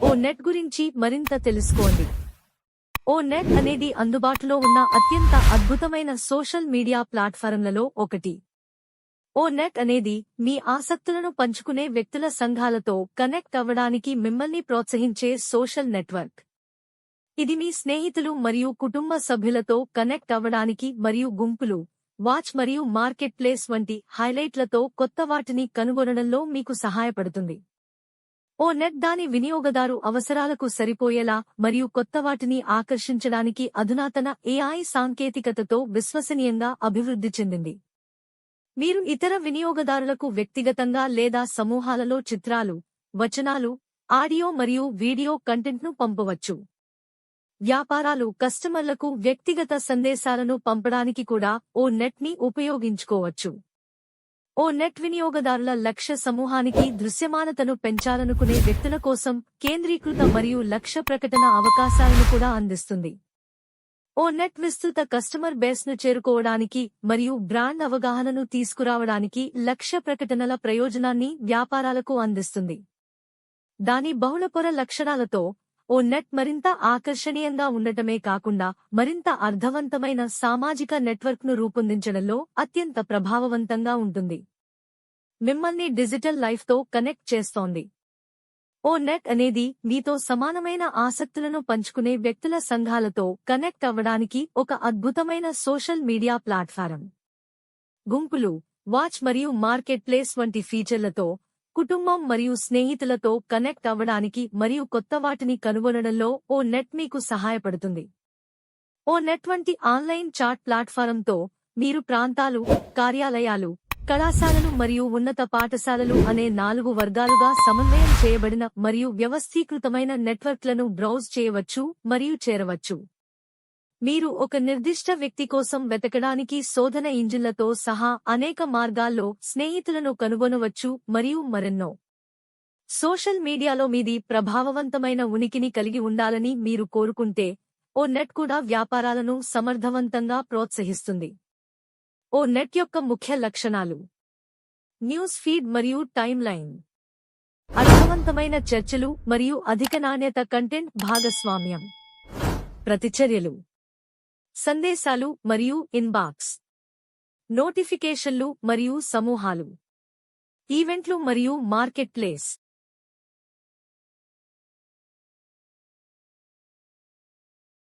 ఓ net గురించి మరింత తెలుసుకోండి. ఓ నెట్ అనేది అందుబాటులో ఉన్న అత్యంత అద్భుతమైన సోషల్ మీడియా ప్లాట్ఫారంలలో ఒకటి. ఓ నెట్ అనేది మీ ఆసక్తులను పంచుకునే వ్యక్తుల సంఘాలతో కనెక్ట్ అవ్వడానికి మిమ్మల్ని ప్రోత్సహించే సోషల్ నెట్వర్క్. ఇది మీ స్నేహితులు మరియు కుటుంబ సభ్యులతో కనెక్ట్ అవ్వడానికి మరియు గుంపులు, వాచ్ మరియు మార్కెట్ ప్లేస్ వంటి హైలైట్లతో కొత్త వాటిని కనుగొనడంలో మీకు సహాయపడుతుంది. ఓ నెట్ దాని వినియోగదారు అవసరాలకు సరిపోయేలా మరియు కొత్త వాటిని ఆకర్షించడానికి అధునాతన AI సాంకేతికతతో విశ్వసనీయంగా అభివృద్ధి చెందింది. మీరు ఇతర వినియోగదారులకు వ్యక్తిగతంగా లేదా సమూహాలలో చిత్రాలు, వచనాలు, ఆడియో మరియు వీడియో కంటెంట్ను పంపవచ్చు. వ్యాపారాలు కస్టమర్లకు వ్యక్తిగత సందేశాలను పంపడానికి కూడా ఓ నెట్ని ఉపయోగించుకోవచ్చు. ఓ నెట్ వినియోగదారుల లక్ష్య సమూహానికి దృశ్యమానతను పెంచాలనుకునే వ్యక్తుల కోసం కేంద్రీకృత మరియు లక్ష్య ప్రకటన అవకాశాలను కూడా అందిస్తుంది. ఓ నెట్ విస్తృత కస్టమర్ బేస్ను చేరుకోవడానికి మరియు బ్రాండ్ అవగాహనను తీసుకురావడానికి లక్ష్య ప్రకటనల ప్రయోజనాన్ని వ్యాపారాలకు అందిస్తుంది. దాని బహుళ పొర లక్షణాలతో ఓ నెట్ మరింత ఆకర్షణీయంగా ఉండటమే కాకుండా మరింత అర్థవంతమైన సామాజిక నెట్వర్క్ను రూపొందించడంలో అత్యంత ప్రభావవంతంగా ఉంటుంది. మిమ్మల్ని డిజిటల్ లైఫ్తో కనెక్ట్ చేస్తోంది. ఓ నెట్ అనేది మీతో సమానమైన ఆసక్తులను పంచుకునే వ్యక్తుల సంఘాలతో కనెక్ట్ అవ్వడానికి ఒక అద్భుతమైన సోషల్ మీడియా ప్లాట్ఫారం. గుంపులు, వాచ్ మరియు మార్కెట్ ప్లేస్ వంటి ఫీచర్లతో కుటుంబం మరియు స్నేహితులతో కనెక్ట్ అవ్వడానికి మరియు కొత్త వాటిని కనుగొనడంలో ఓ నెట్ మీకు సహాయపడుతుంది. ఓ నెట్ వంటి ఆన్లైన్ చాట్ ప్లాట్ఫారంతో మీరు ప్రాంతాలు, కార్యాలయాలు, కళాశాలలు మరియు ఉన్నత పాఠశాలలు అనే 4 వర్గాలుగా సమన్వయం చేయబడిన మరియు వ్యవస్థీకృతమైన నెట్వర్క్లను బ్రౌజ్ చేయవచ్చు మరియు చేరవచ్చు. మీరు ఒక నిర్దిష్ట వ్యక్తి కోసం వెతకడానికి శోధన ఇంజిన్లతో సహా అనేక మార్గాల్లో స్నేహితులను కనుగొనవచ్చు మరియు మరెన్నో. సోషల్ మీడియాలో మీది ప్రభావవంతమైన ఉనికిని కలిగి ఉండాలని మీరు కోరుకుంటే ఓ నెట్ కూడా వ్యాపారాలను సమర్థవంతంగా ప్రోత్సహిస్తుంది. ఓ నెట్ యొక్క ముఖ్య లక్షణాలు: న్యూస్ ఫీడ్ మరియు టైమ్ లైన్, అర్థవంతమైన చర్చలు మరియు అధిక నాణ్యత కంటెంట్ భాగస్వామ్యం, ప్రతిచర్యలు, సందేశాలు మరియు ఇన్బాక్స్, నోటిఫికేషన్లు మరియు సమూహాలు, ఈవెంట్లు మరియు మార్కెట్ ప్లేస్.